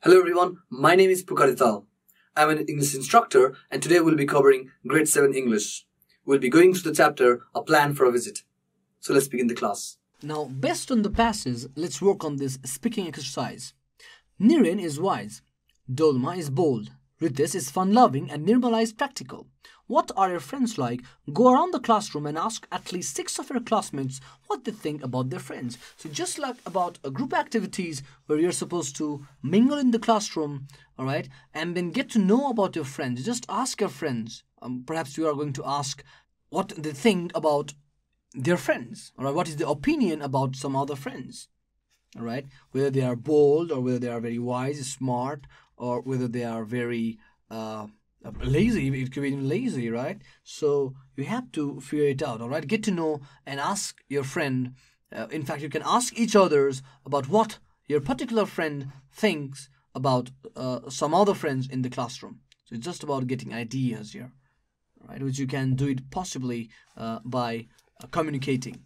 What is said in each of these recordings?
Hello everyone, my name is Pukar Dhital. I'm an English instructor and today we'll be covering Grade 7 English. We'll be going through the chapter, A Plan for a Visit. So let's begin the class. Now, based on the passage, let's work on this speaking exercise. Niren is wise, Dolma is bold, Ritesh is fun-loving and Nirmala is practical. What are your friends like? Go around the classroom and ask at least 6 of your classmates what they think about their friends. So just like about group activities where you're supposed to mingle in the classroom, alright, and then get to know about your friends. Just ask your friends. Perhaps you are going to ask what they think about their friends, alright, what is the opinion about some other friends, alright, whether they are bold or whether they are very wise, smart, or whether they are very lazy. It could be even lazy, right? So you have to figure it out, all right? Get to know and ask your friend. In fact, you can ask each others about what your particular friend thinks about some other friends in the classroom. So it's just about getting ideas here, right? Which you can do it possibly by communicating,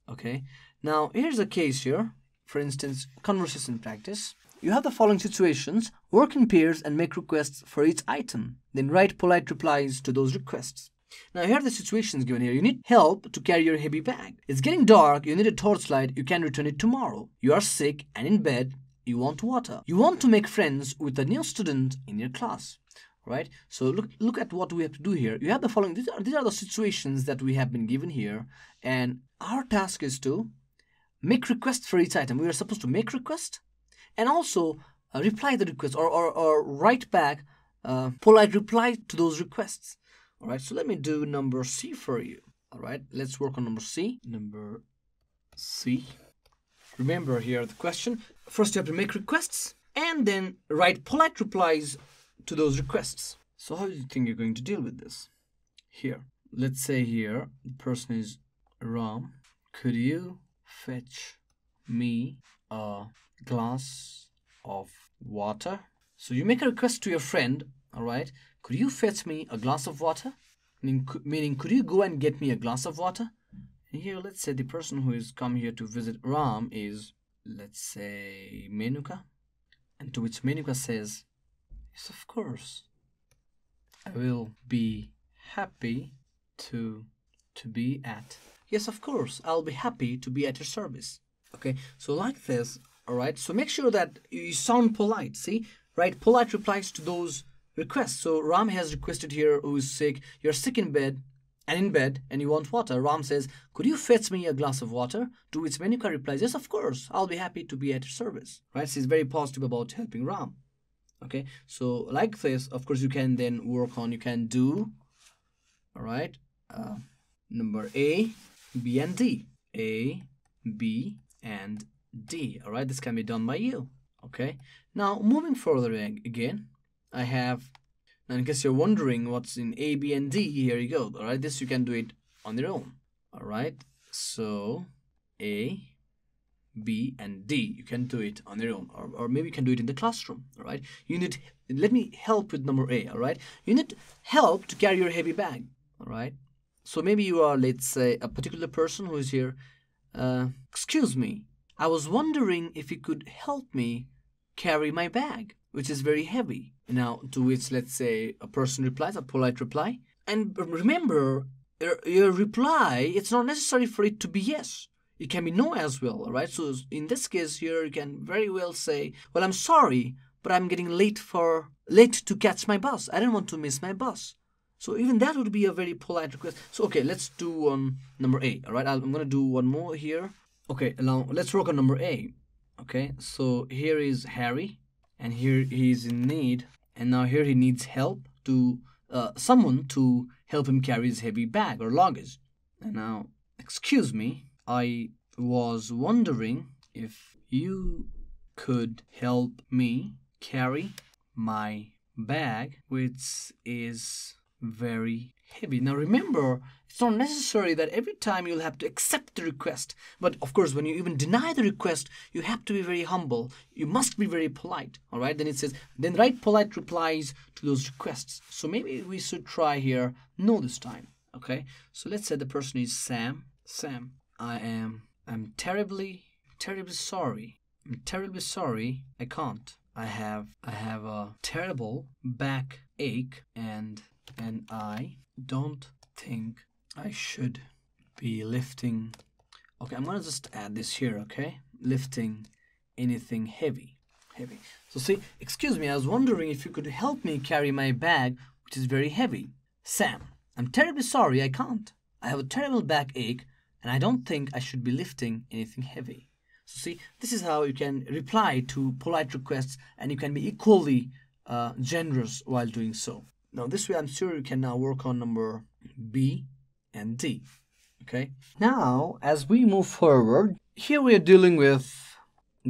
okay? Now, here's a case here. For instance, conversation practice. You have the following situations. Work in pairs and make requests for each item. Then write polite replies to those requests. Now here are the situations given here. You need help to carry your heavy bag. It's getting dark. You need a torchlight. You can return it tomorrow. You are sick and in bed. You want water. You want to make friends with a new student in your class. Right? So look at what we have to do here. You have the following. These are the situations that we have been given here. And our task is to make requests for each item. We are supposed to make requests and also reply the request or write back polite reply to those requests. All right, so let me do number C for you. All right, let's work on number C. Number C. Remember here the question. First, you have to make requests and then write polite replies to those requests. So how do you think you're going to deal with this? Here, let's say here, the person is Ram. Could you fetch me a glass of water? So you make a request to your friend, all right? Could you fetch me a glass of water? Meaning, could you go and get me a glass of water? And here, let's say the person who has come here to visit Ram is, let's say, Menuka. And to which Menuka says, yes, of course. I will be happy to be at. Yes, of course. I'll be happy to be at your service. Okay, so like this, all right? So make sure that you sound polite, see? Write polite replies to those requests. So Ram has requested here who is sick. You're sick in bed and you want water. Ram says, could you fetch me a glass of water? To which Menuka replies, yes, of course. I'll be happy to be at your service, right? She's very positive about helping Ram. Okay, so like this, of course, you can then work on, you can do, all right, number A, B, and D. A, B, and D. All right, this can be done by you. Okay, now moving further again, I have, now in case you're wondering what's in A, B, and D, here you go. All right, this you can do it on your own. All right, so A, B, and D, you can do it on your own, or maybe you can do it in the classroom. All right, you need, let me help with number A. All right, you need help to carry your heavy bag. All right, so maybe you are, let's say, a particular person who is here. Excuse me, I was wondering if you could help me carry my bag, which is very heavy. Now, to which, let's say, a person replies, a polite reply. And remember, your reply, it's not necessary for it to be yes. It can be no as well, all right? So in this case here, you can very well say, well, I'm sorry, but I'm getting late to catch my bus. I don't want to miss my bus. So even that would be a very polite request. So, okay, let's do number A, all right? I'm going to do one more here. Okay, now let's work on number A. Okay, so here is Harry, and here he's in need, and now here he needs help to someone to help him carry his heavy bag or luggage. And now, excuse me, I was wondering if you could help me carry my bag, which is very heavy. Now remember, it's not necessary that every time you'll have to accept the request. But of course, when you even deny the request, you have to be very humble. You must be very polite. All right. Then it says, then write polite replies to those requests. So maybe we should try here no this time. Okay. So let's say the person is Sam. Sam, I'm terribly sorry. I'm terribly sorry. I can't. I have a terrible backache and I don't think I should be lifting. Okay, I'm gonna just add this here, okay? Lifting anything heavy. So see, excuse me, I was wondering if you could help me carry my bag, which is very heavy. Sam, I'm terribly sorry, I can't. I have a terrible backache and I don't think I should be lifting anything heavy. So see, this is how you can reply to polite requests, and you can be equally generous while doing so. Now this way I'm sure you can now work on number B and D. Okay. Now as we move forward, here we are dealing with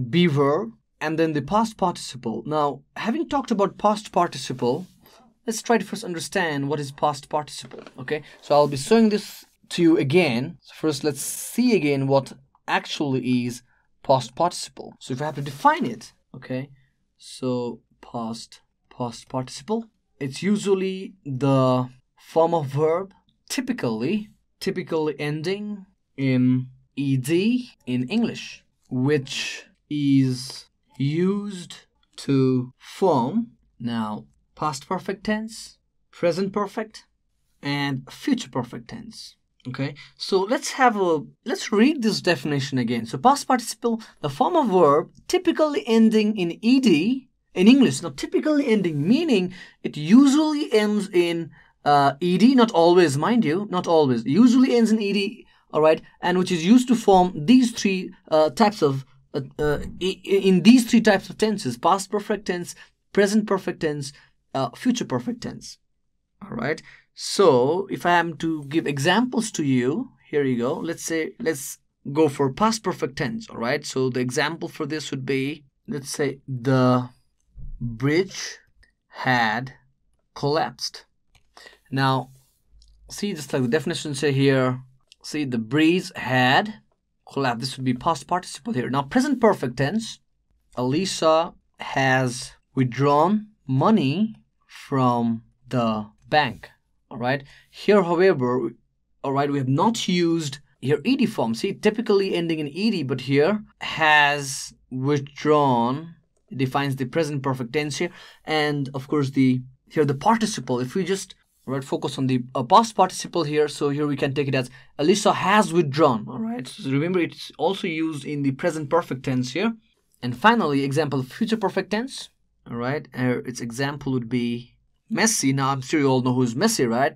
be verb and then the past participle. Now having talked about past participle, let's try to first understand what is past participle. Okay, so I'll be showing this to you again. So first let's see again what actually is past participle. So if I have to define it, okay, so past participle, it's usually the form of verb typically ending in ed in English, which is used to form now past perfect tense, present perfect, and future perfect tense. Okay, so let's read this definition again. So past participle, the form of verb typically ending in ed in English. Now typically ending meaning it usually ends in ed, not always, mind you, not always. Usually ends in ed, all right, and which is used to form these three types of in these three types of tenses: past perfect tense, present perfect tense, future perfect tense. All right. So if I am to give examples to you, here you go. Let's go for past perfect tense. All right. So the example for this would be, let's say, the bridge had collapsed. Now, see, just like the definition say here, see, the bridge had collapsed. This would be past participle here. Now, present perfect tense, Alisa has withdrawn money from the bank. All right. Here, however, all right, we have not used here ed form. See, typically ending in ed, but here has withdrawn. It defines the present perfect tense here, and of course the participle. If we just focus on the past participle here, so here we can take it as Alisa has withdrawn. All right. So remember, it's also used in the present perfect tense here. And finally, example of future perfect tense. All right. Its example would be Messi. Now, I'm sure you all know who's Messi, right?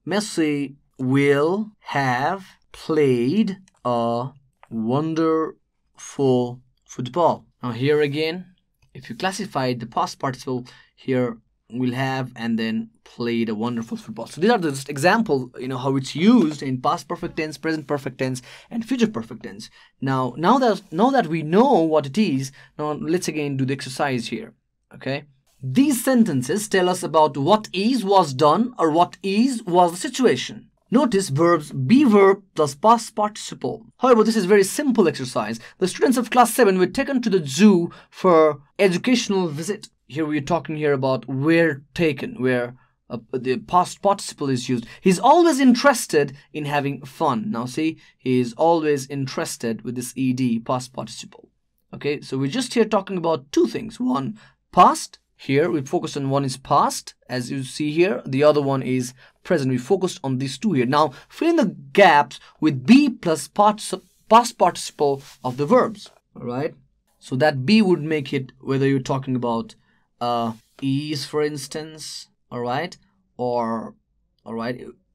Messi will have played a wonderful football. Now, here again, if you classify the past participle, here will have and then played a wonderful football. So these are just examples, how it's used in past perfect tense, present perfect tense, and future perfect tense. Now that we know what it is, now let's again do the exercise here. Okay. These sentences tell us about what is was done or what is was the situation. Notice verbs be verb plus past participle. However, this is a very simple exercise. The students of class 7 were taken to the zoo for educational visit. Here we are talking here about where taken, where the past participle is used. He's always interested in having fun. Now see, he is always interested with this ed, past participle. Okay, so we're just here talking about two things. One, past. Here we focus on one is past, as you see here. The other one is present. We focused on these two here. Now fill in the gaps with be plus past participle of the verbs. All right. So that be would make it whether you're talking about is, for instance. All right. Or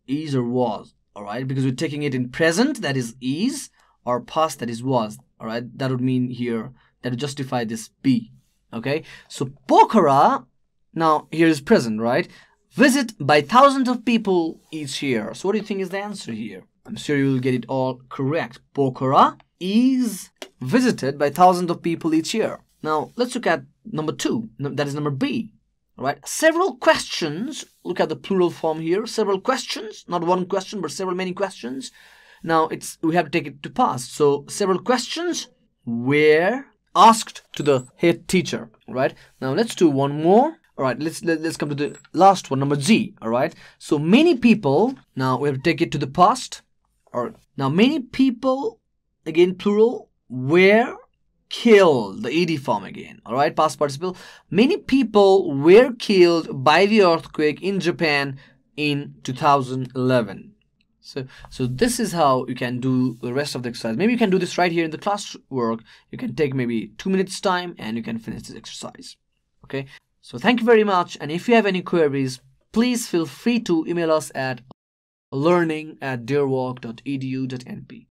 is or was. All right. Because we're taking it in present, that is is, or past, that is was. All right. That would mean here that would justify this be. Okay, so Pokhara, now here is present, right? Visit by thousands of people each year. So what do you think is the answer here? I'm sure you will get it all correct. Pokhara is visited by thousands of people each year. Now let's look at number 2. That is number B. All right, several questions. Look at the plural form here. Several questions, not one question, but many questions. Now we have to take it to past. So several questions were asked to the head teacher. All right, now let's do one more. All right, let's come to the last one, number G. All right, so many people, now we have to take it to the past. All right, now many people, again plural, were killed, the ed form again. All right, past participle. Many people were killed by the earthquake in Japan in 2011. So this is how you can do the rest of the exercise. Maybe you can do this right here in the classwork. You can take maybe 2 minutes time and you can finish this exercise. Okay, so thank you very much, and if you have any queries, please feel free to email us at learning@deerwalk.edu.np.